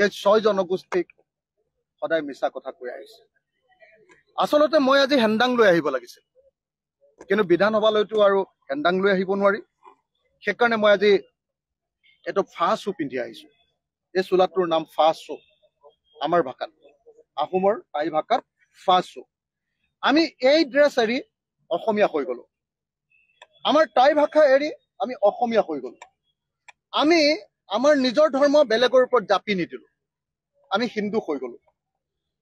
এই 6 জনগোষ্ঠীক সদায় মিছা কথা কৈ আহিছে। আচলতে মই আজি হেন্দাং লৈ আহিব লাগিছিল, কিন্তু বিধানসভালৈতো আৰু হেন্দাং লৈ আহিব নোৱাৰি। সেইকাৰণে মই আজি এইটো ফাচু পিন্ধি আহিছো। এই চোলাটোৰ নাম ফাচু, আমাৰ ভাষাত, আহোমৰ টাই ভাষাত ফাচু। আমি এই ড্ৰেছ এৰি অসমীয়া হৈ গলো, আমাৰ টাই ভাষা এৰি আমি অসমীয়া হৈ গলো। আমি আমাৰ নিজৰ ধৰ্ম বেলেগৰ ওপৰত জাপি নিদিলো, আমি হিন্দু হৈ গলো।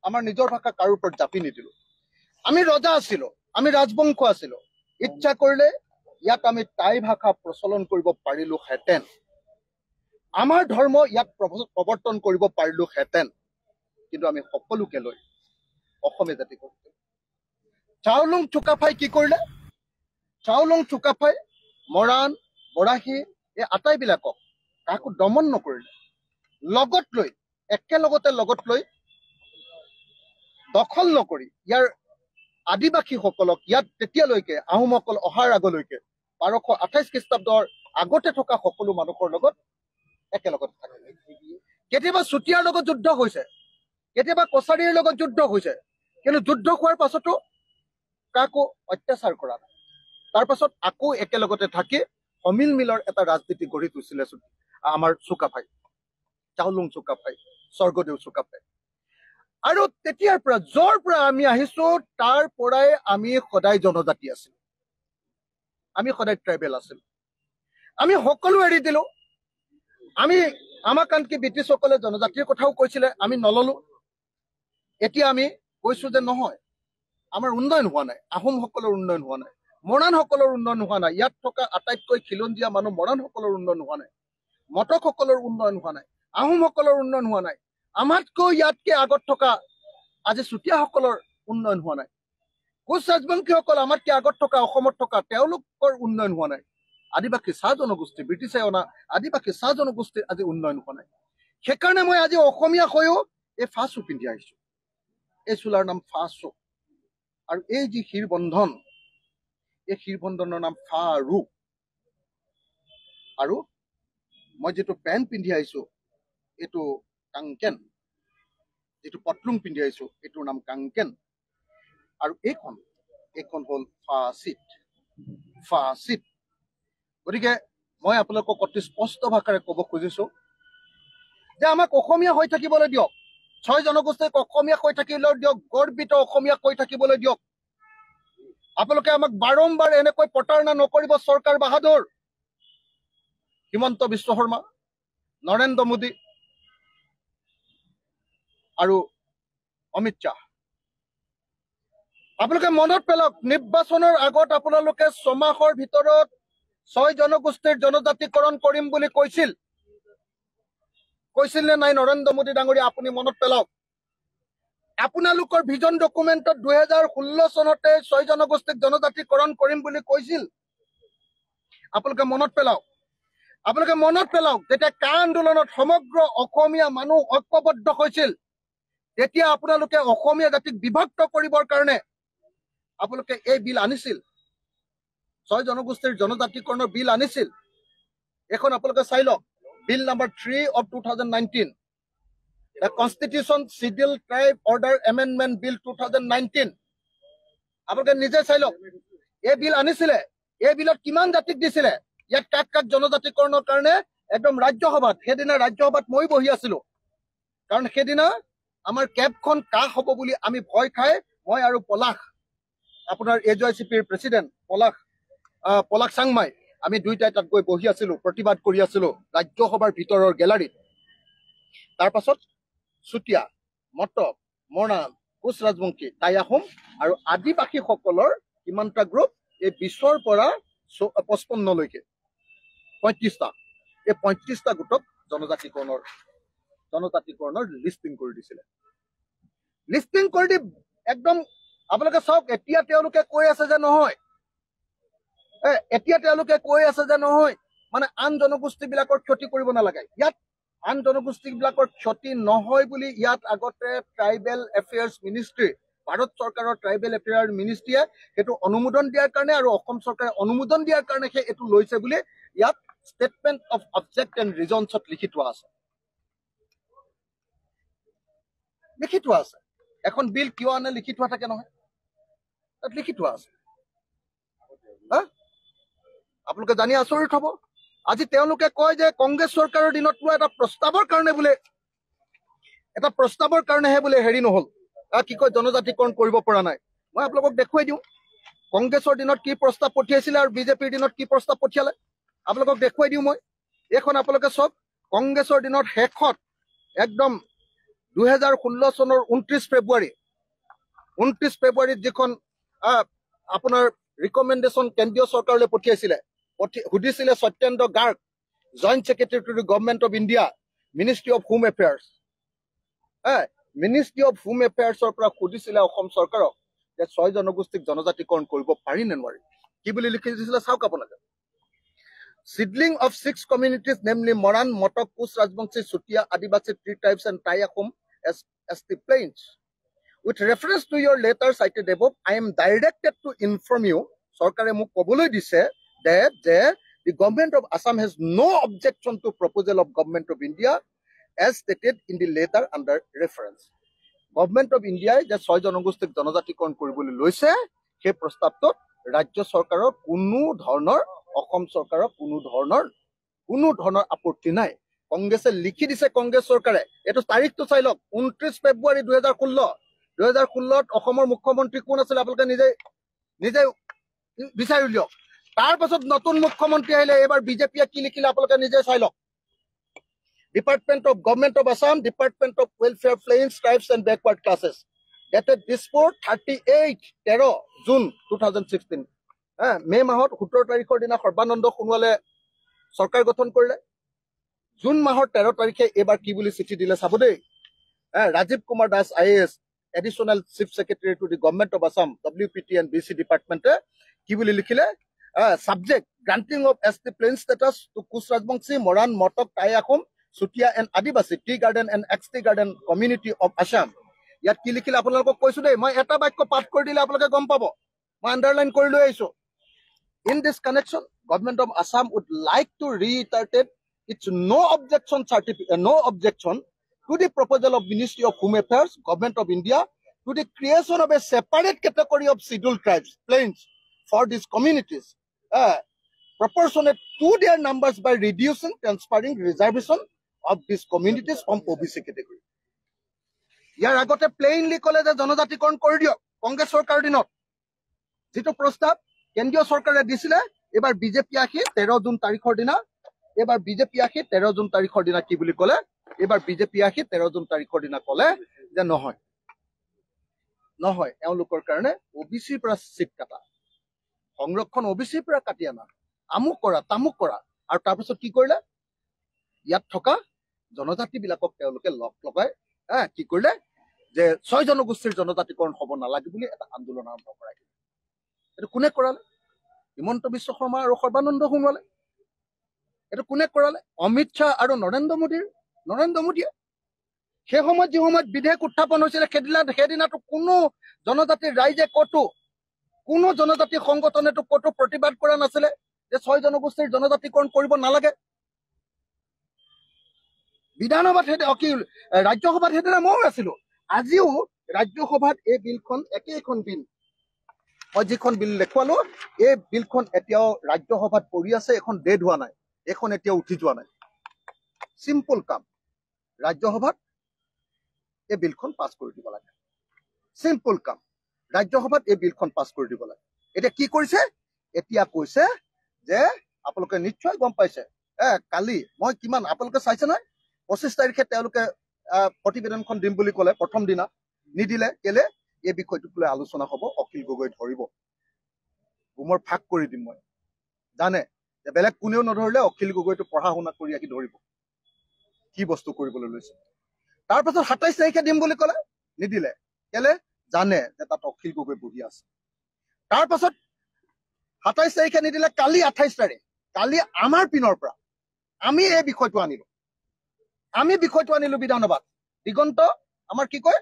আমাৰ নিজৰ ভাষা কাৰো ওপৰত জাপি নিদিলো। আমি ৰজা আছিলো, আমি ৰাজবংশ আছিলো। ইচ্ছা কৰিলে ইয়াত আমি টাই ভাষা প্ৰচলন কৰিব পাৰিলোহেঁতেন, আমাৰ ধৰ্ম ইয়াত প্ৰৱৰ্তন কৰিব পাৰিলোহেঁতেন, কিন্তু আমি সকলোকে লৈ অসমীয়া জাতি কৰিলো। চাওলুং চুকাফাই কি কৰিলে? চাওলুং চুকাফাই মৰাণ, বৰাহী এই আটাইবিলাকক কাকো দমন নকৰিলে, লগত লৈ একেলগতে লগত লৈ দখল নকৰি ইয়াৰ আদিবাসীসকলক ইয়াত তেতিয়ালৈকে আহোমসকল অহাৰ আগলৈকে 1228 খ্ৰীষ্টাব্দৰ আগতে থকা সকলো মানুহৰ লগত একেলগতে থাকে। কেতিয়াবা চুতীয়াৰ লগত যুদ্ধ হৈছে, কেতিয়াবা কছাৰীৰ লগত যুদ্ধ হৈছে, কিন্তু যুদ্ধ হোৱাৰ পাছতো কাকো অত্যাচাৰ কৰা নাই। তাৰ পাছত আকৌ একেলগতে থাকি সমিল মিলৰ এটা ৰাজনীতি গঢ়ি তুলিছিলে আমাৰ চুকাফাই, চাওলুং চুকাফাই, স্বৰ্গদেউ চুকাফাই। আৰু তেতিয়াৰ পৰা যৰ পৰা আমি আহিছো তাৰ পৰাই আমি সদায় জনজাতি আছিলো, আমি সদায় ট্ৰাইবেল আছিলো। আমি সকলো এৰি দিলো। আমাক আনকি ব্ৰিটিছসকলে জনজাতিৰ কথাও কৈছিলে, আমি নললো। এতিয়া আমি কৈছো যে নহয়, আমাৰ উন্নয়ন হোৱা নাই, আহোমসকলৰ উন্নয়ন হোৱা নাই, মৰাণসকলৰ উন্নয়ন হোৱা নাই, ইয়াত থকা আটাইতকৈ খিলঞ্জীয়া মানুহ মৰাণসকলৰ উন্নয়ন হোৱা নাই, মটকসকলৰ উন্নয়ন হোৱা নাই, আহোমসকলৰ উন্নয়ন হোৱা নাই, আমাতকৈ ইয়াতকে আগত থকা আজি চুতীয়াসকলৰ উন্নয়ন হোৱা নাই, কোচ ৰাজবংশীসকল আমাতকে আগত থকা অসমত থকা তেওঁলোকৰ উন্নয়ন হোৱা নাই, আদিবাসী চাহ জনগোষ্ঠী, ব্ৰিটিছে অনা আদিবাসী চাহ জনগোষ্ঠীৰ আজি উন্নয়ন হোৱা নাই। সেইকাৰণে মই আজি অসমীয়া হৈও এই ফাচু পিন্ধি আহিছো। এই চোলাৰ নাম ফাচু, আৰু এই যি শিৰবন্ধন, এই শিৰবন্ধনৰ নাম ফাৰু। আৰু মই যিটো পেণ্ট পিন্ধি আহিছো এইটো কাংকেন, যিটো পটলুং পিন্ধি আহিছো এইটোৰ নাম কাংকেন, আৰু এইখন হ'ল ফাচিত, ফাচিত। গতিকে মই আপোনালোকক অতি স্পষ্ট ভাষাৰে ক'ব খুজিছো যে আমাক অসমীয়া হৈ থাকিবলৈ দিয়ক, 6 জনগোষ্ঠীক অসমীয়া হৈ থাকিবলৈ দিয়ক, গৰ্বিত অসমীয়া হৈ থাকিবলৈ দিয়ক। আপোনালোকে আমাক বাৰম্বাৰ এনেকৈ প্ৰতাৰণা নকৰিব। চৰকাৰ বাহাদুৰ, হিমন্ত বিশ্ব শৰ্মা, নৰেন্দ্ৰ মোদী আৰু অমিত শ্বাহ, আপোনালোকে মনত পেলাওক, নিৰ্বাচনৰ আগত আপোনালোকে 6 মাহৰ ভিতৰত 6 জনগোষ্ঠীৰ জনজাতিকৰণ কৰিম বুলি কৈছিল নে নাই? নৰেন্দ্ৰ মোদী ডাঙৰীয়া, আপুনি মনত পেলাওক। আপোনালোকৰ ভিজন ডকুমেণ্টত 2016 চনতে 6 জনগোষ্ঠীক জনজাতিকৰণ কৰিম বুলি কৈছিল। আপোনালোকে মনত পেলাওক, আপোনালোকে মনত পেলাওক, যেতিয়া কা আন্দোলনত সমগ্ৰ অসমীয়া মানুহ ঐক্যবদ্ধ হৈছিল, তেতিয়া আপোনালোকে অসমীয়া জাতিক বিভক্ত কৰিবৰ কাৰণে আপোনালোকে এই বিল আনিছিল, 6 জনগোষ্ঠীৰ জনজাতিকৰণৰ বিল আনিছিল। এখন আপোনালোকে চাই লওক, বিল number 3 of 2019, The Constitution Schedule Tribe Order Amendment Bill 2019। আপোনালোকে নিজে চাই লওক, এই বিল আনিছিলে। এই বিলত কিমান জাতিক দিছিলে? ইয়াত কাক কাক জনজাতিকৰণৰ কাৰণে একদম ৰাজ্যসভাত, সেইদিনা ৰাজ্যসভাত মই বহি আছিলো, কাৰণ সেইদিনা আমাৰ কেবখন কাহ হ'ব বুলি আমি ভয় খাই মই আৰু পলাশ, আপোনাৰ AJCPৰ প্ৰেচিডেণ্ট পলাশ চাংমাই, আমি দুইটাই তাত গৈ বহি আছিলো, প্ৰতিবাদ কৰি আছিলো ৰাজ্যসভাৰ ভিতৰৰ গেলাৰীত। তাৰ পাছত চুতীয়া, মটক, মৰাণ, কোচ ৰাজবংশী, টাই আহোম আৰু আদিবাসীসকলৰ কিমানটা গ্ৰুপ? এই 20ৰ পৰা 55লৈকে 35টা, এই 35টা গোটক জনজাতিকৰণৰ লিষ্টিং কৰি দিছিলে। লিষ্টিং কৰি দি একদম আপোনালোকে চাওক, এতিয়া তেওঁলোকে কৈ আছে যে নহয়, মানে আন জনগোষ্ঠীবিলাকৰ ক্ষতি কৰিব নালাগে। ইয়াত আন জনগোষ্ঠীবিলাকৰ ক্ষতি নহয় বুলি ইয়াত আগতে ট্ৰাইবেল এফেয়াৰ্ছ মিনিষ্ট্ৰী, ভাৰত চৰকাৰৰ ট্ৰাইবেল এফেয়াৰ মিনিষ্ট্ৰীয়ে সেইটো অনুমোদন দিয়াৰ কাৰণে আৰু অসম চৰকাৰে অনুমোদন দিয়াৰ কাৰণেহে এইটো লৈছে বুলি ইয়াত ষ্টেটমেণ্ট অফ অবজেক্ট এণ্ড ৰিজনছত লিখি থোৱা আছে। লিখি থোৱা আছে। এখন বিল কিয় আনে লিখি থোৱা থাকে নহয়, তাত লিখি থোৱা আছে। আপোনালোকে জানি আচৰিত হ'ব। আজি তেওঁলোকে কয় যে কংগ্ৰেছ চৰকাৰৰ দিনত লোৱা এটা প্ৰস্তাৱৰ কাৰণেহে বোলে হেৰি নহল, কি কয় জনজাতিকৰণ কৰিব পৰা নাই। মই আপোনালোকক দেখুৱাই দিওঁ কংগ্ৰেছৰ দিনত কি প্ৰস্তাৱ পঠিয়াইছিলে আৰু বিজেপিৰ দিনত কি প্ৰস্তাৱ পঠিয়ালে। আপোনালোকক দেখুৱাই দিওঁ মই। এইখন আপোনালোকে চাওক, কংগ্ৰেছৰ দিনত শেষত একদম 2016 চনৰ 29 ফেব্ৰুৱাৰীত যিখন আপোনাৰ ৰিকমেণ্ডেশ্যন কেন্দ্ৰীয় চৰকাৰলৈ পঠিয়াইছিলে, সুধিছিলে Satyendra Garg, joint secretary to the government of India, ministry of home affairs. Ministry of home এফেয়াৰ্ছৰ পৰা সুধিছিলে অসম চৰকাৰক যে 6 জনগোষ্ঠীক জনজাতিকৰণ কৰিব পাৰি নে নোৱাৰি। কি বুলি লিখি দিছিলে চাওক আপোনালোকে। Seedling of 6 communities, namely Moran, Motok, Kus, Rajbangshi, Sutia, Adivasi, Tree Tribes, and Tai-Achum as the plains. With reference to your letter cited above, I am directed to inform you, Sarkare muk koboloi dise, that the government of Assam has no objection to proposal of government of India as stated in the letter under reference. Government of India যে 6 জনগোষ্ঠীক জনজাতিকৰণ কৰিবলৈ লৈছে, সেই প্ৰস্তাৱটোত ৰাজ্য চৰকাৰৰ কোনো ধৰণৰ, অসম চৰকাৰৰ কোনো ধৰণৰ আপত্তি নাই। কংগ্ৰেছে লিখি দিছে, কংগ্ৰেছ চৰকাৰে, এইটো তাৰিখটো চাই লওক, 29 ফেব্ৰুৱাৰী 2016 অসমৰ মুখ্যমন্ত্ৰী কোন আছিল আপোনালোকে নিজে বিচাৰি উলিয়াওক। তাৰ পাছত নতুন মুখ্যমন্ত্ৰী আহিলে, এইবাৰ বিজেপিয়ে কি লিখিলে আপোনালোকে নিজে চাই লওক। Department of Government of Assam, Department of Welfare, Plains, Tribes and Backward Classes, dated Dispur 13 June 2016. মে মাহত 17 তাৰিখৰ দিনা সৰ্বানন্দ সোণোৱালে চৰকাৰ গঠন কৰিলে। জুন মাহৰ 13 তাৰিখে এইবাৰ কি বুলি চিঠি দিলে চাব দেই। Rajiv Kumar Das IAS, additional chief secretary to the government of Assam, WPT and BC ডিপাৰ্টমেণ্টে কি বুলি লিখিলে, subject granting of ST plain status to Kus Rajbangshi, Moran, Motok, Tai-Achum, Sutia and Adivasi, Tea Garden and XT Garden community of Assam. ইয়াত কি লিখিলে আপোনালোকক কৈছো দেই, মই এটা বাক্য পাঠ কৰি দিলে আপোনালোকে গম পাব, মই আণ্ডাৰলাইন কৰি লৈ আহিছো। In this connection, Government of Assam would like to reiterate its no objection to the proposal of Ministry of Home Affairs, Government of India, to the creation of a separate category of scheduled tribes, plains, for these communities, proportionate to their numbers by reducing, transferring reservation of these communities from OBC category. ইয়াৰ আগতে প্লেইনলি ক'লে যে জনজাতিকৰণ কৰি দিয়ক। কংগ্ৰেছ চৰকাৰৰ দিনত যিটো প্ৰস্তাৱ কেন্দ্ৰীয় চৰকাৰে দিছিলে, এবাৰ বিজেপি আহি 13 জুন তাৰিখৰ দিনা কি বুলি ক'লে, এবাৰ বিজেপি আহি 13 জুন তাৰিখৰ দিনা ক'লে যে নহয়, এওঁলোকৰ কাৰণে OBCৰ পৰা চিট কাটা, সংৰক্ষণ OBCৰ পৰা কাটি আনা, আমুক কৰা তামুক কৰা। আৰু তাৰপিছত কি কৰিলে, ইয়াত থকা জনজাতি বিলাকক তেওঁলোকে লগাই কি কৰিলে যে 6 জনগোষ্ঠীৰ জনজাতিকৰণ হ'ব নালাগে বুলি এটা আন্দোলন আৰম্ভ কৰাই দিলে। এইটো কোনে কৰালে? হিমন্ত বিশ্ব শৰ্মা আৰু সৰ্বানন্দ সোণোৱালে। এইটো কোনে কৰালে? অমিত শ্বাহ আৰু নৰেন্দ্ৰ মোদীয়ে। সেই সময়ত যি সময়ত বিধেয়ক উত্থাপন হৈছিলে, সেইদিনাটো কোনো জনজাতিৰ ৰাইজে কোনো জনজাতি সংগঠনেতো ক'তো প্ৰতিবাদ কৰা নাছিলে যে 6 জনগোষ্ঠীৰ জনজাতিকৰণ কৰিব নালাগে। বিধানসভাত ৰাজ্যসভাত সেইদিনা ময়ো আছিলো। আজিও ৰাজ্যসভাত এই বিলখন, একেইখন বিল, মই যিখন বিল দেখুৱালো, এই বিলখন এতিয়াও ৰাজ্যসভাত পৰি আছে। এখন ডেড হোৱা নাই, এখন এতিয়াও উঠি যোৱা নাই। চিম্পল কাম, ৰাজ্যসভাত এই বিলখন পাছ কৰি দিব লাগে। চিম্পল কাম, ৰাজ্যসভাত এই বিলখন পাছ কৰি দিব লাগে। এতিয়া কি কৰিছে? এতিয়া কৈছে যে আপোনালোকে নিশ্চয় গম পাইছে, কালি মই কিমান আপোনালোকে চাইছে নহয়, 25 তাৰিখে তেওঁলোকে প্ৰতিবেদনখন দিম বুলি ক'লে, প্ৰথম দিনা নিদিলে। কেলে? এই বিষয়টোক লৈ আলোচনা হ'ব, অখিল গগৈ ধৰিব, গুমৰ ফাঁক কৰি দিম মই। জানে যে বেলেগ কোনেও নধৰিলে অখিল গগৈটো পঢ়া শুনা কৰি আহি ধৰিব কি বস্তু কৰিবলৈ লৈছে। তাৰপাছত 27 তাৰিখে দিম বুলি ক'লে, নিদিলে। কেলে? জানে যে তাত অখিল গগৈ বহি আছে। তাৰপাছত 27 তাৰিখে নিদিলে, কালি 28 তাৰিখ, কালি আমাৰ পিনৰ পৰা আমি এই বিষয়টো আনিলো। বিধানসভাত। আমাৰ কি কয়,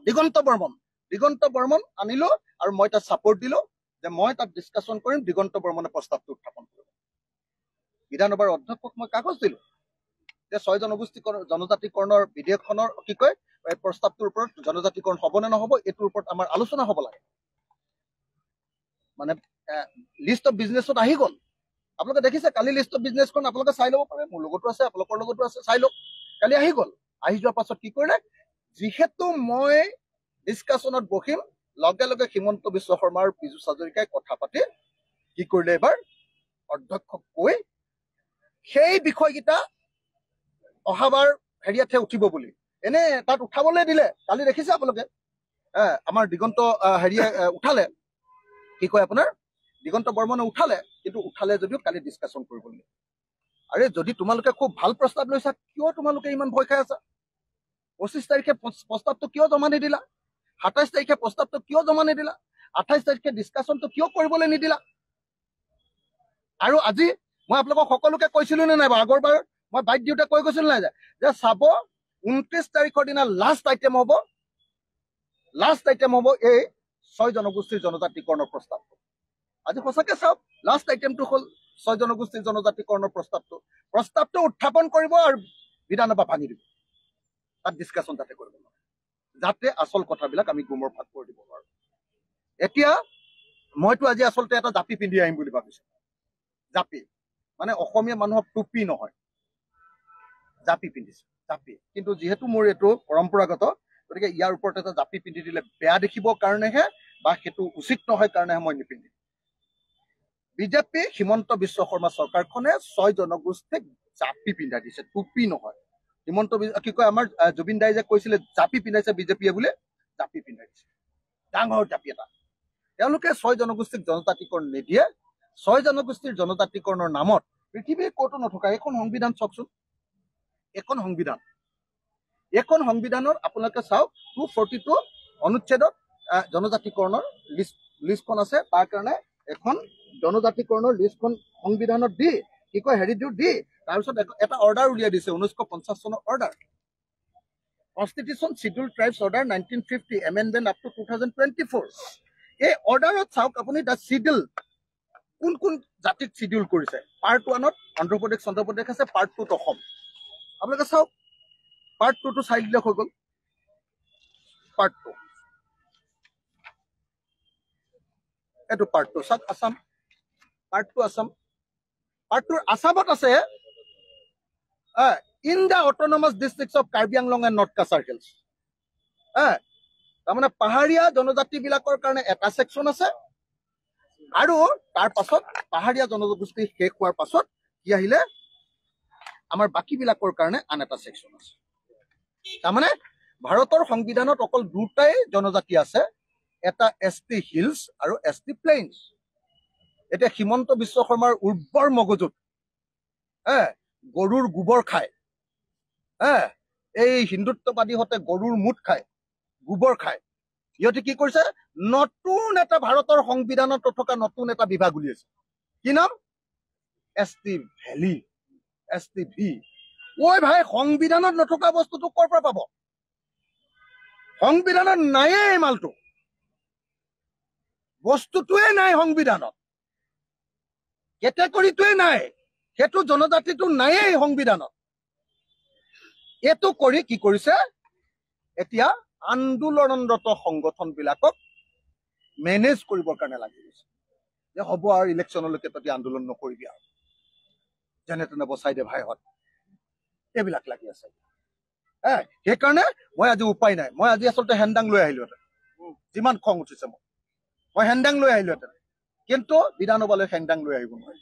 দিগন্ত বৰ্মন আনিলো, আৰু মই তাত ছাপোৰ্ট দিলো যে মই তাত ডিছকাশ্যন কৰিম, দিগন্ত বৰ্মনে প্ৰস্তাৱটো উত্থাপন কৰিব। বিধানসভাৰ অধ্যক্ষক মই কাগজ দিলো যে 6 জনগোষ্ঠী জনজাতিকৰণৰ বিধেয়কখনৰ কি কয় এই প্ৰস্তাৱটোৰ ওপৰত জনজাতিকৰণ হ'ব নে নহ'ব এইটোৰ ওপৰত আমাৰ আলোচনা হ'ব লাগে। মানে লিষ্ট অফ বিজনেছত আহি গ'ল। আপোনালোকে দেখিছে কালি লিষ্ট অফ বিজনেছখন আপোনালোকে চাই ল'ব পাৰে, মোৰ লগতো আছে, আপোনালোকৰ লগতো আছে, চাই লওক। কালি আহি গ'ল। আহি যোৱাৰ পাছত কি কৰিলে, যিহেতু মই ডিছকাশ্যনত বহিম, লগে লগে হিমন্ত বিশ্ব শৰ্মা আৰু পীযুষ হাজৰিকাই কথা পাতি কি কৰিলে, এবাৰ অধ্যক্ষক কৈ সেই বিষয়কেইটা অহাবাৰ হেৰিয়াতহে উঠিব বুলি এনে তাত উঠাবলৈ দিলে। কালি দেখিছে আপোনালোকে আমাৰ দিগন্ত হেৰিয়ে উঠালে, কি কয় আপোনাৰ দিগন্ত বৰ্মনে উঠালে, কিন্তু উঠালে যদিও কালি ডিছকাশ্যন কৰিবলৈ। আৰে যদি তোমালোকে খুব ভাল প্ৰস্তাৱ লৈছা, কিয় তোমালোকে ইমান ভয় খাই আছা? 25 তাৰিখে প্ৰস্তাৱটো কিয় জমা নিদিলা? 27 তাৰিখে প্ৰস্তাৱটো কিয় জমা নিদিলা? 28 তাৰিখে ডিছকাশ্যনটো কিয় কৰিবলৈ নিদিলা? আৰু আজি মই আপোনালোকক সকলোকে কৈছিলো নে নাই বাৰু? আগৰবাৰ মই বাইক দিওঁতে কৈ গৈছিলো নাই যে চাব 29 তাৰিখৰ দিনা লাষ্ট আইটেম হ'ব এই 6 জনগোষ্ঠীৰ জনজাতিকৰণৰ প্ৰস্তাৱটো। আজি সঁচাকে চাওক, লাষ্ট আইটেমটো হ'ল 6 জনগোষ্ঠীৰ জনজাতিকৰণৰ প্ৰস্তাৱটো উত্থাপন কৰিব আৰু বিধানসভা ভাঙি দিব। তাত ডিছকাশ্যন যাতে কৰিব নোৱাৰে, যাতে আচল কথাবিলাক আমি গুমৰ ভাগ কৰি দিব নোৱাৰো। এতিয়া মইতো আজি আচলতে এটা জাপি পিন্ধি আহিম বুলি ভাবিছো। জাপি মানে অসমীয়া মানুহক টুপি নহয়, জাপি পিন্ধিছো, জাপি। কিন্তু যিহেতু মোৰ এইটো পৰম্পৰাগত, গতিকে ইয়াৰ ওপৰত এটা জাপি পিন্ধি দিলে বেয়া দেখিবৰ কাৰণেহে বা সেইটো উচিত নহয় কাৰণেহে মই নিপিন্ধিম। বিজেপি হিমন্ত বিশ্ব শৰ্মা চৰকাৰখনে 6 জনগোষ্ঠীক জাপি পিন্ধাই দিছে, টুপি নহয়। হিমন্ত কি কয়, আমাৰ জুবিন দাই যে কৈছিলে জাপি পিন্ধাইছে বিজেপিয়ে বোলে, জাপি পিন্ধাই দিছে, ডাঙৰ জাপি এটা। তেওঁলোকে 6 জনগোষ্ঠীক জনজাতিকৰণ নিদিয়ে। 6 জনগোষ্ঠীৰ জনজাতিকৰণৰ নামত পৃথিৱীৰ ক'তো নথকা এখন সংবিধান চাওকচোন, এখন সংবিধানৰ আপোনালোকে চাওক 242 অনুচ্ছেদত জনজাতিকৰণৰ লিষ্টখন আছে। তাৰ কাৰণে এখন জনজাতিকৰণৰ লিষ্টখন সংবিধানত দি কি কয় হেৰিটো দি তাৰপিছত এটা অৰ্ডাৰ উলিয়াই দিছে, 1950 চনৰ order, constitution schedule tribes order 1950 amendment up to 2024। এই অৰ্ডাৰত চাওক আপুনি, দ্য শিডিউল কোন কোন জাতিক শিডিউল কৰিছে। পাৰ্ট 1ত অন্ধ্ৰপ্ৰদেশ চন্দ্ৰপ্ৰদেশ আছে, পাৰ্ট 2ত অসম। আপোনালোকে চাওক, পাৰ্ট 2টো চাই দিলে হৈ গ'ল। পাৰ্ট 2 এইটো পাৰ্ট 2 চাওক, আছাম। পাৰ্ট 2 আছাম। পাৰ্ট 2 আছামত আছে in the autonomous districts of Karbi Anglong and north Cachar hills. তাৰমানে পাহাৰীয়া জনজাতি বিলাকৰ কাৰণে এটা ছেকশ্যন আছে, আৰু তাৰ পাছত পাহাৰীয়া জনগোষ্ঠী শেষ হোৱাৰ পাছত কি আহিলে, আমাৰ বাকী বিলাকৰ কাৰণে আন এটা ছেকশ্যন আছে। তাৰমানে ভাৰতৰ সংবিধানত অকল দুটাই জনজাতি আছে, এটা ST হিলছ আৰু ST প্লেইনছ। এতিয়া হিমন্ত বিশ্ব শৰ্মাৰ উৰ্বৰ মগজুত গৰুৰ গোবৰ খায়, এই হিন্দুত্ববাদীহঁতে গৰুৰ মুঠ খায়, গোবৰ খায়। সিহঁতে কি কৰিছে, নতুন এটা ভাৰতৰ সংবিধানত থকা নতুন এটা বিভাগ উলিয়াইছে। কি নাম? ST valley, ST V. ঐ ভাই, সংবিধানত নথকা বস্তুটো ক'ৰ পৰা পাব? সংবিধানত নায়ে এই মালটো, বস্তুটোৱে নাই সংবিধানত, কেটেগৰীটোৱে নাই, সেইটো জনজাতিটো নায়েই সংবিধানত। এইটো কৰি কি কৰিছে, এতিয়া আন্দোলনৰত সংগঠন বিলাকক মেনেজ কৰিবৰ কাৰণে লাগি গৈছে যে হ'ব আৰু ইলেকশ্যনলৈকে তহঁতি আন্দোলন নকৰিবি আৰু যেনে তেনে বচাই দে ভাইহঁত, এইবিলাক লাগি আছে। সেইকাৰণে মই আজি উপায় নাই, মই আজি আচলতে হেণ্ডাং লৈ আহিলোহেঁতেন, যিমান খং উঠিছে মই হেণ্ডাং লৈ আহিলোহেঁতেন, কিন্তু বিধানসভালৈ হেণ্ডাং লৈ আহিব নোৱাৰি।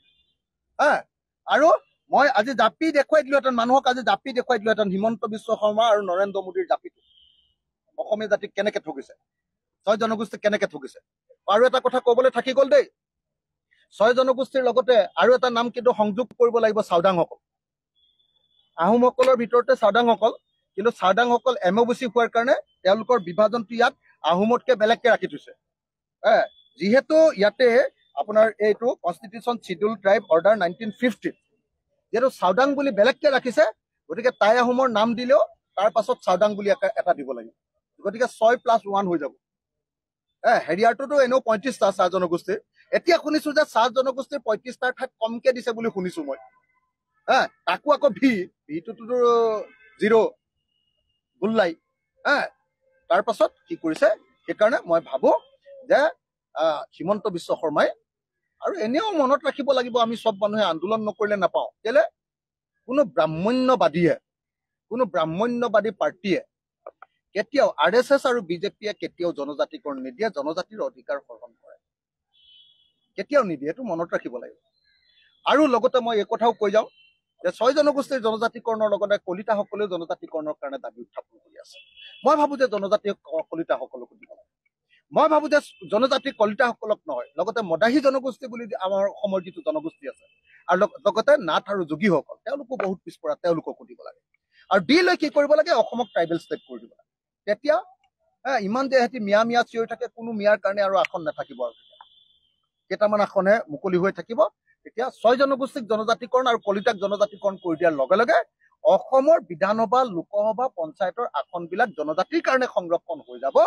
আৰু মই আজি জাপি দেখুৱাই দিলোহেঁতেন, মানুহক আজি জাপি দেখুৱাই দিলোহেঁতেন, হিমন্ত বিশ্ব শৰ্মা আৰু নৰেন্দ্ৰ মোদীৰ জাপিটো অসমীয়া জাতিক কেনেকে ঠগিছে, 6 জনগোষ্ঠীক কেনেকে ঠগিছে। আৰু এটা কথা কবলৈ থাকি গ'ল দেই, 6 জনগোষ্ঠীৰ লগতে আৰু এটা নাম কিন্তু সংযোগ কৰিব লাগিব, চাওদাংসকল। আহোমসকলৰ ভিতৰতে চাওদাংসকল, কিন্তু চাওদাংসকল MOBC হোৱাৰ কাৰণে তেওঁলোকৰ বিভাজনটো ইয়াত আহোমতকে বেলেগকে ৰাখি থৈছে। যিহেতু ইয়াতে আপোনাৰ এইটো কনষ্টিটিউশ্যন শিডিউল ট্ৰাইব অৰ্ডাৰ 1950, যিহেতু চাওদাং বুলি বেলেগকে ৰাখিছে, গতিকে টাই আহোমৰ নাম দিলেও তাৰ পাছত চাওদাং বুলি এটা দিব লাগিব, গতিকে 6+1 হৈ যাব। হেৰিয়াৰটোতো এনেও 35টা চাহ জনগোষ্ঠীৰ, এতিয়া শুনিছো যে চাহ জনগোষ্ঠীৰ 35টাৰ ঠাইত কমকে দিছে বুলি শুনিছো মই। তাকো আকৌ ভিটোতো 0 গোল্লাই, তাৰ পাছত কি কৰিছে সেইকাৰণে মই ভাবো যে হিমন্ত বিশ্ব শৰ্মাই আৰু এনেও মনত ৰাখিব লাগিব আমি সব মানুহে আন্দোলন নকৰিলে নাপাওঁ কেলে কোনো ব্ৰাহ্মণ্যবাদী পাৰ্টীয়ে কেতিয়াও RSS আৰু বিজেপিয়ে কেতিয়াও জনজাতিকৰণ নিদিয়ে জনজাতিৰ অধিকাৰ হৰণ কৰে কেতিয়াও নিদিয়ে এইটো মনত ৰাখিব লাগিব আৰু লগতে মই এই কথাও কৈ যাওঁ যে 6 জনগোষ্ঠীৰ জনজাতিকৰণৰ লগতে কলিতাসকলেও জনজাতিকৰণৰ কাৰণে দাবী উত্থাপন কৰি আছে মই ভাবো যে জনজাতি কলিতাসকলকো দিব লাগে মই ভাবো যে জনজাতি কলিতাসকলক নহয় লগতে মদাহী জনগোষ্ঠী বুলি আমাৰ অসমৰ যিটো জনগোষ্ঠী আছে আৰু লগতে নাথ আৰু যোগীসকল তেওঁলোকো বহুত পিছপৰা তেওঁলোককো দিব লাগে আৰু দি লৈ কি কৰিব লাগে অসমক ট্ৰাইবেল ষ্টেট কৰি দিব লাগে তেতিয়া ইমান যে সিহঁতি মিয়া চিঞৰি থাকে কোনো মিয়াৰ কাৰণে আৰু আসন নাথাকিব আৰু কেইটামান আসনে মুকলি হৈ থাকিব এতিয়া 6 জনগোষ্ঠীক জনজাতিকৰণ আৰু কলিতাক জনজাতিকৰণ কৰি দিয়াৰ লগে লগে অসমৰ বিধানসভা লোকসভা পঞ্চায়তৰ আসনবিলাক জনজাতিৰ কাৰণে সংৰক্ষণ হৈ যাব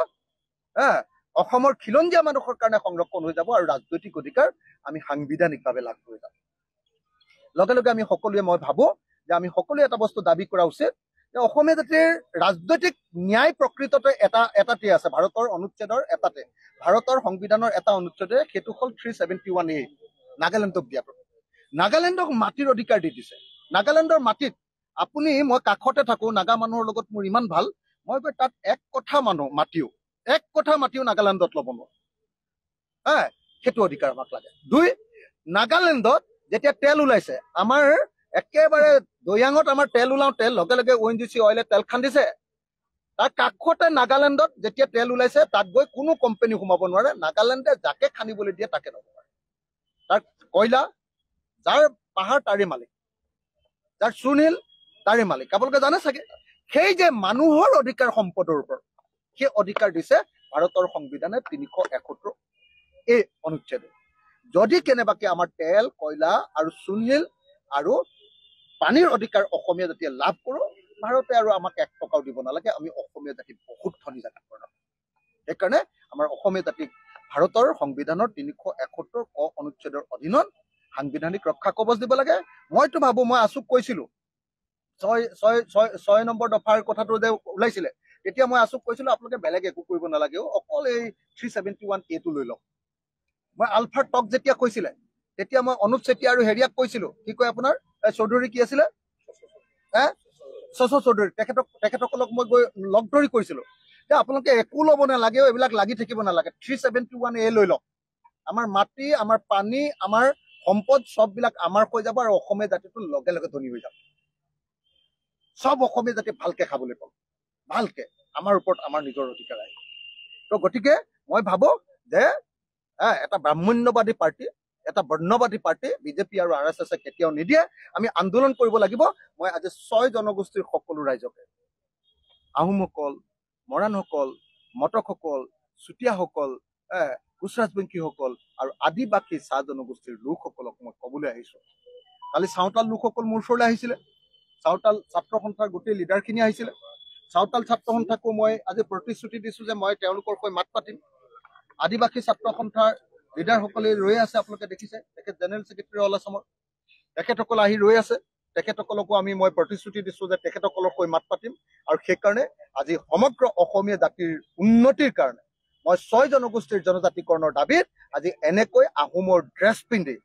অসমৰ খিলঞ্জীয়া মানুহৰ কাৰণে সংৰক্ষণ হৈ যাব আৰু ৰাজনৈতিক অধিকাৰ আমি সাংবিধানিকভাৱে লাভ কৰি যাম লগে লগে আমি সকলোৱে মই ভাবো যে আমি সকলোৱে এটা বস্তু দাবী কৰা উচিত যে অসমীয়া জাতিৰ ৰাজনৈতিক ন্যায় প্ৰকৃততে এটাতে আছে ভাৰতৰ অনুচ্ছেদৰ এটাতে ভাৰতৰ সংবিধানৰ এটা অনুচ্ছেদে সেইটো হ'ল 371A নাগালেণ্ডক দিয়াটো নাগালেণ্ডক মাটিৰ অধিকাৰ দি দিছে নাগালেণ্ডৰ মাটিত আপুনি মই কাষতে থাকো নাগা মানুহৰ লগত মোৰ ইমান ভাল মই গৈ তাত এক কথা মাতিও নাগালেণ্ডত ল'ব নোৱাৰো সেইটো অধিকাৰ আমাক লাগে 2 নাগালেণ্ডত যেতিয়া তেল ওলাইছে আমাৰ একেবাৰে দৈয়াঙত আমাৰ তেল ওলাওঁতে লগে লগে ONGC অইলে তেল খান্দিছে তাৰ কাষতে নাগালেণ্ডত যেতিয়া তেল ওলাইছে তাত গৈ কোনো কোম্পানী সোমাব নোৱাৰে নাগালেণ্ডে যাকে খান্দিবলৈ দিয়ে তাকে ল'ব পাৰে তাৰ কয়লা যাৰ পাহাৰ তাৰে মালিক যাৰ চূণশিল তাৰে মালিক আপোনালোকে জানে চাগে সেই যে মানুহৰ অধিকাৰ সম্পদৰ ওপৰত সেই অধিকাৰ দিছে ভাৰতৰ সংবিধানে 371 এই অনুচ্ছেদে যদি কেনেবাকে আমাৰ তেল কয়লা আৰু চূণশিল আৰু পানীৰ অধিকাৰ অসমীয়া জাতিয়ে লাভ কৰো ভাৰতে আৰু আমাক 1 টকাও দিব নালাগে আমি অসমীয়া জাতি বহুত ধনী জাতি কৰোঁ সেইকাৰণে আমাৰ অসমীয়া জাতিক ভাৰতৰ সংবিধানৰ 371 ক অনুচ্ছেদৰ অধীনত সাংবিধানিক ৰক্ষা কবচ দিব লাগে মইতো ভাবো মই আছুক কৈছিলো 6 নম্বৰ দফাৰ কথাটো যে ওলাইছিলে তেতিয়া মই আছুক কৈছিলো আপোনালোকে বেলেগ একো কৰিব নালাগে অকল এই 371A টো লৈ লওক মই আলফাৰ টক যেতিয়া কৈছিলে তেতিয়া মই অনুপ চেতিয়া আৰু হেৰিয়াক কৈছিলো কি কয় আপোনাৰ চৌধুৰী কি আছিলে চৌধুৰী তেখেতসকলক মই গৈ লগ ধৰি কৈছিলো যে আপোনালোকে একো ল'ব নালাগে এইবিলাক লাগি থাকিব নালাগে 371A লৈ লওক আমাৰ মাটি আমাৰ পানী আমাৰ সম্পদ সববিলাক আমাৰ হৈ যাব আৰু অসমীয়া জাতিটো লগে লগে ধনী হৈ যাব সব অসমীয়া জাতি ভালকে খাবলৈ পাব ভালকে আমাৰ ওপৰত আমাৰ নিজৰ অধিকাৰ আহিব তো গতিকে মই ভাবো যে এটা ব্ৰাহ্মণ্যবাদী পাৰ্টি এটা বৰ্ণবাদী পাৰ্টি বিজেপি আৰু RSS কেতিয়াও নিদিয়ে আমি আন্দোলন কৰিব লাগিব মই আজি 6 জনগোষ্ঠীৰ সকলো ৰাইজকে আহোমসকল মৰাণসকল মটকসকল চুতীয়াসকল কোচৰাজবংশীসকল আৰু আদিবাসী চাহ জনগোষ্ঠীৰ লোকসকলক মই ক'বলৈ আহিছো কালি চাওতাল লোকসকল মোৰ ওচৰলৈ আহিছিলে চাওতাল ছাত্ৰ সন্থাৰ গোটেই লিডাৰখিনি আহিছিলে চাওতাল ছাত্ৰ সন্থাকো মই আজি প্ৰতিশ্ৰুতি দিছো যে মই তেওঁলোকৰ হৈ মাত পাতিম আদিবাসী ছাত্ৰ সন্থাৰ লিডাৰসকলে ৰৈ আছে আপোনালোকে দেখিছে তেখেত জেনেৰেল ছেক্ৰেটাৰী অল আছামৰ তেখেতসকল আহি ৰৈ আছে তেখেতসকলকো মই প্ৰতিশ্ৰুতি দিছো যে তেখেতসকলক হৈ মাত পাতিম আৰু সেইকাৰণে আজি সমগ্ৰ অসমীয়া জাতিৰ উন্নতিৰ কাৰণে মই 6 জনগোষ্ঠীৰ জনজাতিকৰণৰ দাবীত আজি এনেকৈ আহোমৰ ড্ৰেছ পিন্ধি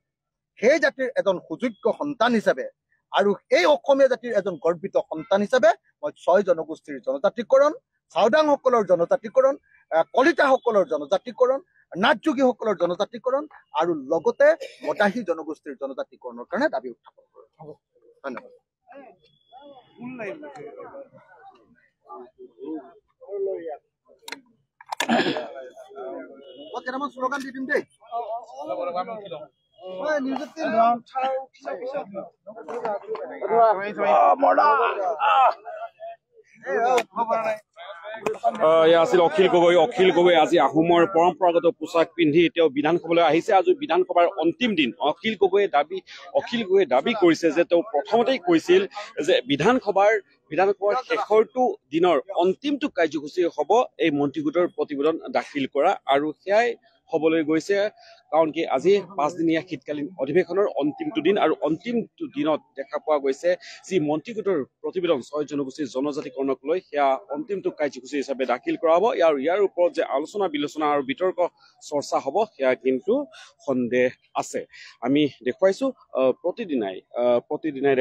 সেই জাতিৰ এজন সুযোগ্য সন্তান হিচাপে আৰু এই অসমীয়া জাতিৰ এজন গৰ্বিত সন্তান হিচাপে মই 6 জনগোষ্ঠীৰ জনজাতিকৰণ চাওদাংসকলৰ জনজাতিকৰণ কলিতাসকলৰ জনজাতিকৰণ নাথযোগীসকলৰ জনজাতিকৰণ আৰু লগতে মদাহী জনগোষ্ঠীৰ জনজাতিকৰণৰ কাৰণে দাবী উত্থাপন কৰোঁ ধন্যবাদ মই কেইটামান শ্লোগান দি দিম দেই আছিল অখিল গগৈ আজি আহোমৰ পৰম্পৰাগত পোছাক পিন্ধি তেওঁ বিধানসভালৈ আহিছে আজি বিধানসভাৰ অন্তিম দিন অখিল গগৈয়ে দাবী কৰিছে যে তেওঁ প্ৰথমতেই কৈছিল যে বিধানসভাৰ শেষৰটো দিনৰ অন্তিমটো কাৰ্যসূচী হ'ব এই মন্ত্ৰী গোটৰ প্ৰতিবেদন দাখিল কৰা আৰু সেয়াই হ'বলৈ গৈছে কাৰণ কি আজি 5 দিনীয়া শীতকালীন অধিৱেশনৰ অন্তিমটো দিন আৰু অন্তিমটো দিনত দেখা পোৱা গৈছে যি মন্ত্ৰী গোটৰ প্ৰতিবেদন 6 জনগোষ্ঠীৰ জনজাতিকৰণক লৈ সেয়া অন্তিমটো কাৰ্যসূচী হিচাপে দাখিল কৰা হ'ব ইয়াৰ ওপৰত যে আলোচনা বিলোচনা আৰু বিতৰ্ক চৰ্চা হ'ব সেয়া কিন্তু সন্দেহ আছে আমি দেখুৱাইছো প্ৰতিদিনাই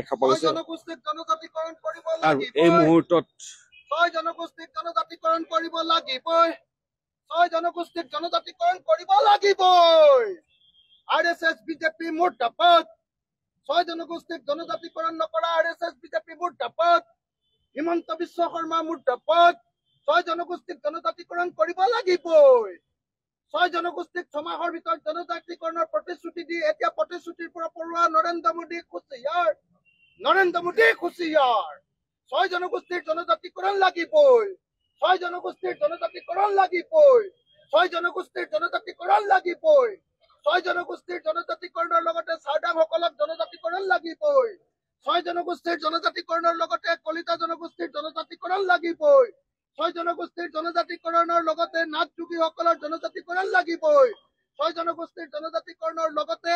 দেখা পোৱা গৈছে জনগোষ্ঠীক জনজাতিকৰণ কৰিব আৰু এই মুহূৰ্তত 6 জনগোষ্ঠীক জনজাতিকৰণ কৰিব লাগিবই 6 জনগোষ্ঠীক জনজাতিকৰণ কৰিব লাগিবই RSS বিজেপি মুৰ্দাবাদ 6 জনগোষ্ঠীক জনজাতিকৰণ নকৰা RSS বিজেপি মুৰ্দাবাদ হিমন্ত বিশ্ব শৰ্মা মুৰ্দাবাদ 6 জনগোষ্ঠীক জনজাতিকৰণ কৰিব লাগিবই 6 জনগোষ্ঠীক 6 মাহৰ ভিতৰত জনজাতিকৰণৰ প্ৰতিশ্ৰুতি দি এতিয়া প্ৰতিশ্ৰুতিৰ পৰা পৰোৱা নৰেন্দ্ৰ মোদী খুচিয়াৰ 6 জনগোষ্ঠীৰ জনজাতিকৰণ লাগিবই 6 জনগোষ্ঠীৰ জনজাতিকৰণ লাগিবই 6 জনগোষ্ঠীৰ জনজাতিকৰণ লাগিবই 6 জনগোষ্ঠীৰ জনজাতিকৰণৰ লগতে চাওদাংসকলক জনজাতিকৰণ লাগিবই 6 জনগোষ্ঠীৰ জনজাতিকৰণৰ লগতে কলিতা জনগোষ্ঠীৰ জনজাতিকৰণ লাগিবই 6 জনগোষ্ঠীৰ জনজাতিকৰণৰ লগতে নাথ যোগীসকলৰ জনজাতিকৰণ লাগিবই 6 জনগোষ্ঠীৰ জনজাতিকৰণৰ লগতে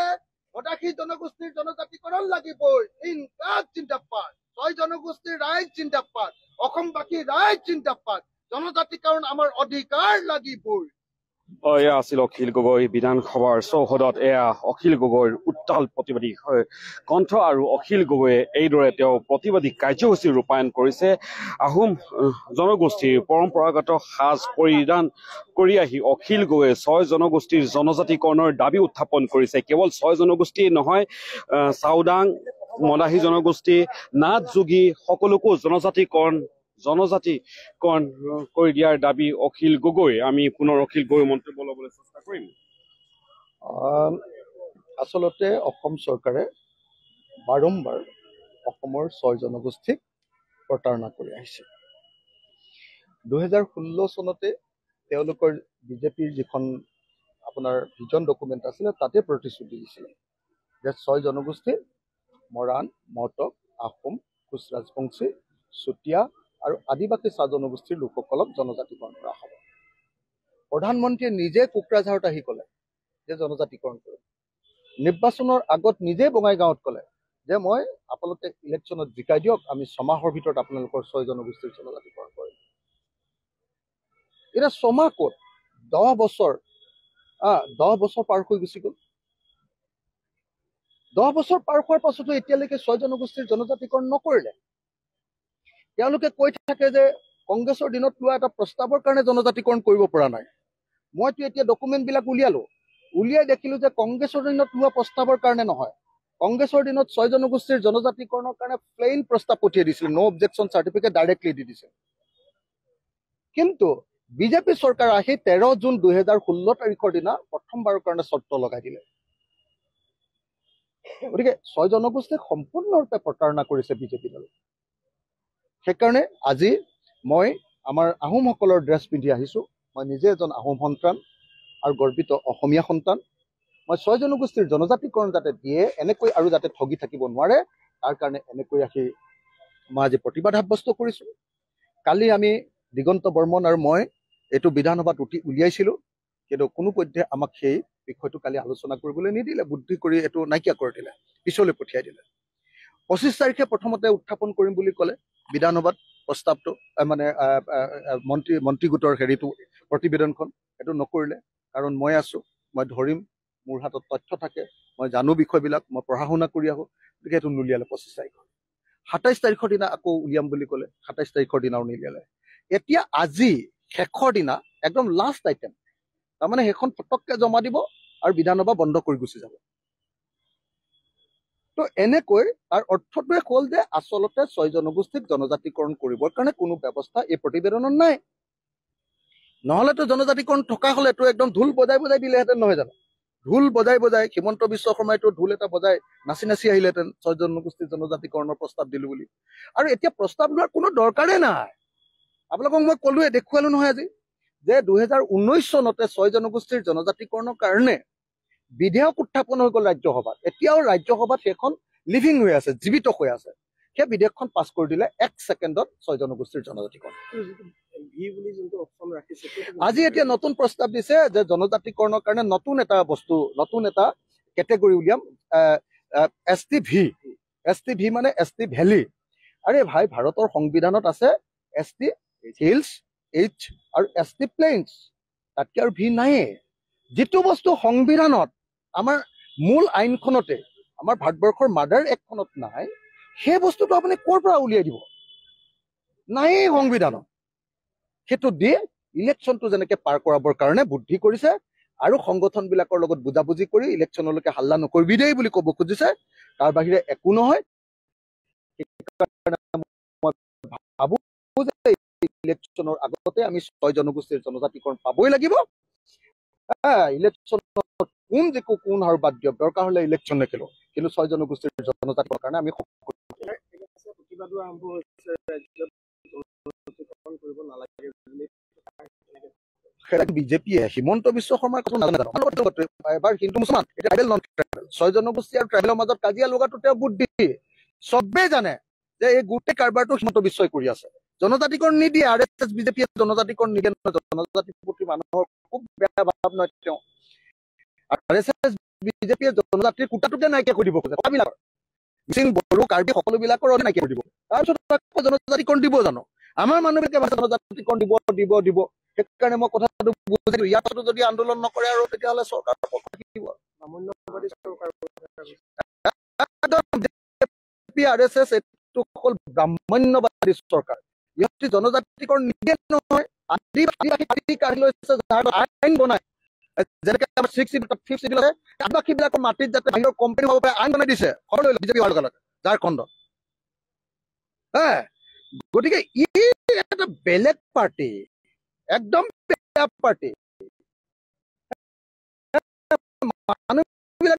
মদাসী জনগোষ্ঠীৰ জনজাতিকৰণ লাগিবই ইনকাজ জিন্দাবাদ 6 জনগোষ্ঠীৰ ৰাইজ জিন্দাবাদ অসমবাসী ৰাইজ জিন্দাবাদ জনজাতিকৰণ আমাৰ অধিকাৰ লাগিবই এয়া আছিল অখিল গগৈ বিধানসভাৰ চৌহদত এয়া অখিল গগৈৰ উত্তাল প্ৰতিবাদী কণ্ঠ আৰু অখিল গগৈয়ে এইদৰে তেওঁ প্ৰতিবাদী কাৰ্যসূচী ৰূপায়ণ কৰিছে আহোম জনগোষ্ঠীৰ পৰম্পৰাগত সাজ পৰিধান কৰি আহি অখিল গগৈয়ে 6 জনগোষ্ঠীৰ জনজাতিকৰণৰ দাবী উত্থাপন কৰিছে কেৱল 6 জনগোষ্ঠী নহয় চাওদাং মদাহী জনগোষ্ঠী নাথ যোগী সকলোকো জনজাতিকৰণ কৰি দিয়াৰ দাবী অখিল গগৈ আমি পুনৰ অখিল গগৈ মন্তব্য ল'বলৈ চেষ্টা কৰিম আচলতে অসম চৰকাৰে বাৰম্বাৰ অসমৰ 6 জনগোষ্ঠীক প্ৰতাৰণা কৰি আহিছে 2016 চনতে তেওঁলোকৰ বিজেপিৰ যিখন আপোনাৰ ভিজন ডকুমেণ্ট আছিলে তাতে প্ৰতিশ্ৰুতি দিছিলে যে 6 জনগোষ্ঠী মৰাণ মহতক আহোম কোচ ৰাজবংশী চুতীয়া আৰু আদিবাসী চাহ জনগোষ্ঠীৰ লোকসকলক জনজাতিকৰণ কৰা হ'ব প্ৰধানমন্ত্ৰীয়ে নিজে কোকৰাঝাৰত আহি ক'লে যে জনজাতিকৰণ কৰিম নিৰ্বাচনৰ আগত নিজে বঙাইগাঁৱত ক'লে যে মই আপোনালোকে ইলেকশ্যনত জিকাই দিয়ক আমি 6 মাহৰ ভিতৰত আপোনালোকৰ 6 জনগোষ্ঠীৰ জনজাতিকৰণ কৰিম এতিয়া 6 মাহ ক'ত 10 বছৰ পাৰ হৈ গুচি গ'ল 10 বছৰ পাৰ হোৱাৰ পাছতো এতিয়ালৈকে 6 জনগোষ্ঠীৰ জনজাতিকৰণ নকৰিলে তেওঁলোকে কৈ থাকে যে কংগ্ৰেছৰ দিনত লোৱা এটা প্ৰস্তাৱৰ কাৰণে জনজাতিকৰণ কৰিব পৰা নাই মইতো এতিয়া ডকুমেণ্টবিলাক উলিয়াই দেখিলো যে কংগ্ৰেছৰ দিনত লোৱা প্ৰস্তাৱৰ কাৰণে নহয় কংগ্ৰেছৰ দিনত 6 জনগোষ্ঠীৰ জনজাতিকৰণৰ কাৰণে প্লেইন প্ৰস্তাৱ পঠিয়াই দিছিল নো অবজেকশ্যন চাৰ্টিফিকেট ডাইৰেক্টলি দি দিছিল কিন্তু বিজেপি চৰকাৰ আহি 13 জুন 2016 তাৰিখৰ দিনা প্ৰথমবাৰৰ কাৰণে চৰ্ত লগাই দিলে গতিকে 6 জনগোষ্ঠীক সম্পূৰ্ণৰূপে প্ৰতাৰণা কৰিছে বিজেপি দলে সেইকাৰণে আজি মই আমাৰ আহোমসকলৰ ড্ৰেছ পিন্ধি আহিছো মই নিজে এজন আহোম সন্তান আৰু গৰ্বিত অসমীয়া সন্তান মই 6 জনগোষ্ঠীৰ জনজাতিকৰণ যাতে দিয়ে এনেকৈ আৰু যাতে ঠগি থাকিব নোৱাৰে তাৰ কাৰণে এনেকৈ আহি মই আজি প্ৰতিবাদ সাব্যস্ত কৰিছো কালি আমি দিগন্ত বৰ্মন আৰু মই এইটো বিধানসভাত উলিয়াইছিলো কিন্তু কোনো পধ্যে আমাক সেই বিষয়টো কালি আলোচনা কৰিবলৈ নিদিলে বুদ্ধি কৰি এইটো নাইকিয়া কৰি দিলে পিছলৈ পঠিয়াই দিলে 25 তাৰিখে প্ৰথমতে উত্থাপন কৰিম বুলি ক'লে বিধানসভাত প্ৰস্তাৱটো মানে মন্ত্ৰী গোটৰ হেৰিটো প্ৰতিবেদনখন এইটো নকৰিলে কাৰণ মই আছো মই ধৰিম মোৰ হাতত তথ্য থাকে মই জানো বিষয়বিলাক মই পঢ়া শুনা কৰি আহো গতিকে এইটো নুলিয়ালে 25 তাৰিখ 27 তাৰিখৰ দিনা আকৌ উলিয়াম বুলি ক'লে 27 তাৰিখৰ দিনাও নিলিয়ালে এতিয়া আজি শেষৰ দিনা একদম লাষ্ট আইটেম তাৰমানে সেইখন ফটককে জমা দিব আৰু বিধানসভা বন্ধ কৰি গুচি যাব তো এনেকৈ তাৰ অৰ্থটোৱে হ'ল যে আচলতে 6 জনগোষ্ঠীক জনজাতিকৰণ কৰিবৰ কাৰণে কোনো ব্যৱস্থা এই প্ৰতিবেদনত নাই নহলেতো জনজাতিকৰণ থকা হলেতো একদম ঢোল বজাই দিলেহেঁতেন নহয় জানো ঢোল বজাই হিমন্ত বিশ্ব শৰ্মাইতো ঢোল এটা বজাই নাচি আহিলেহেঁতেন 6 জনগোষ্ঠীৰ জনজাতিকৰণৰ প্ৰস্তাৱ দিলো বুলি আৰু এতিয়া প্ৰস্তাৱ লোৱাৰ কোনো দৰকাৰেই নাই আপোনালোকক মই ক'লোৱে দেখুৱালো নহয় আজি যে 2019 চনতে 6 জনগোষ্ঠীৰ জনজাতিকৰণৰ কাৰণে বিধেয়ক উত্থাপন হৈ গ'ল ৰাজ্যসভাত এতিয়াও ৰাজ্যসভাত সেইখন লিভিং হৈ আছে জীৱিত হৈ আছে সেই বিধেয়কখন পাছ কৰি দিলে 1 ছেকেণ্ডত 6 জনগোষ্ঠীৰ জনজাতিকৰণ ভি বুলি যোনটো অপচন ৰাখিছে আজি এতিয়া নতুন প্ৰস্তাৱ দিছে যে জনজাতিকৰণৰ কাৰণে নতুন এটা বস্তু নতুন এটা কেটেগৰী উলিয়াম ST-V মানে ST ভেলী আৰে ভাই ভাৰতৰ সংবিধানত আছে ST হিলছ H আৰু ST প্লেইনছ তাতকে আৰু ভি নাই যিটো বস্তু সংবিধানত আমাৰ মূল আইনখনতে আমাৰ ভাৰতবৰ্ষৰ মাদাৰ এক্টখনত নাই সেই বস্তুটো আপুনি ক'ৰ পৰা উলিয়াই দিব নাই সংবিধানত সেইটো দি ইলেকশ্যনটো যেনেকে পাৰ কৰাবৰ কাৰণে বুদ্ধি কৰিছে আৰু সংগঠন বিলাকৰ লগত বুজাবুজি কৰি ইলেকশ্যনলৈকে হাল্লা নকৰিবি দেই বুলি ক'ব খুজিছে তাৰ বাহিৰে একো নহয় ভাবো যে ইলেকশ্যনৰ আগতে আমি 6 জনগোষ্ঠীৰ জনজাতিকৰণ পাবই লাগিব ইলেকশ্যনত কোন হাৰ বাদ দিয়ক দৰকাৰ হলে ইলেকশ্যন নেখেলো কিন্তু 6 জনগোষ্ঠীৰ জনজাতিৰ কাৰণে আমি প্ৰতিবাদো আৰম্ভ হৈছে ৰাজ্যত জনজাতিকৰণ কৰিব নালাগে বুলি বিজেপিয়ে হিমন্ত বিশ্ব শৰ্মাৰ কথা নাজানে এবাৰ হিন্দু মুছলমান এতিয়া ট্ৰাইবেল নন ট্ৰাইবেল 6 জনগোষ্ঠী আৰু ট্ৰাইবেলৰ মাজত কাজিয়া লগাটো তেওঁ বুদ্ধি চবেই জানে যে এই গোটেই কাৰবাৰটো হিমন্ত বিশ্বই কৰি আছে জনজাতিকৰণ নিদিয়ে RSS বিজেপিয়ে জনজাতিকৰণ নিদিয়ে জনজাতিৰ প্ৰতি মানুহৰ খুব বেয়া ভাৱ নহয় তেওঁ RSS বিজেপিয়ে জনজাতিৰ কোটাটোকে নাইকিয়া কৰি দিব খোজে কথাবিলাকৰ মিচিং বড়ো কাৰ্বি সকলোবিলাকৰ নাইকিয়া কৰি দিব তাৰপিছত জনজাতিকৰণ দিব জানো আমাৰ মানুহবিলাকে জনজাতিকৰণ দিব সেইকাৰণে মই কথাটো বুজিলো ইয়াৰ পাছতো যদি আন্দোলন নকৰে আৰু তেতিয়াহ'লে চৰকাৰৰ পক্ষ থাকিব সামান্যবাদী চৰকাৰ RSS এইটো অকল ব্ৰাহ্মণ্যবাদী চৰকাৰ ইহঁতি জনজাতিকৰণ নিদিয়ে নহয় আদিবাসী কাঢ়ি লৈছে আইন বনাই যেনেকে আমাৰ 6 5 চিডিউল আছে আদিবাসীবিলাকৰ মাটিত যাতে বাহিৰৰ কোম্পানী হ'ব পাৰে আইন বনাই দিছে খবৰ লৈ বিজেপি হোৱাৰ লগে লগে ঝাৰখণ্ড গতিকে ই এটা বেলেগ পাৰ্টি একদম বেয়া পাৰ্টি মানুহ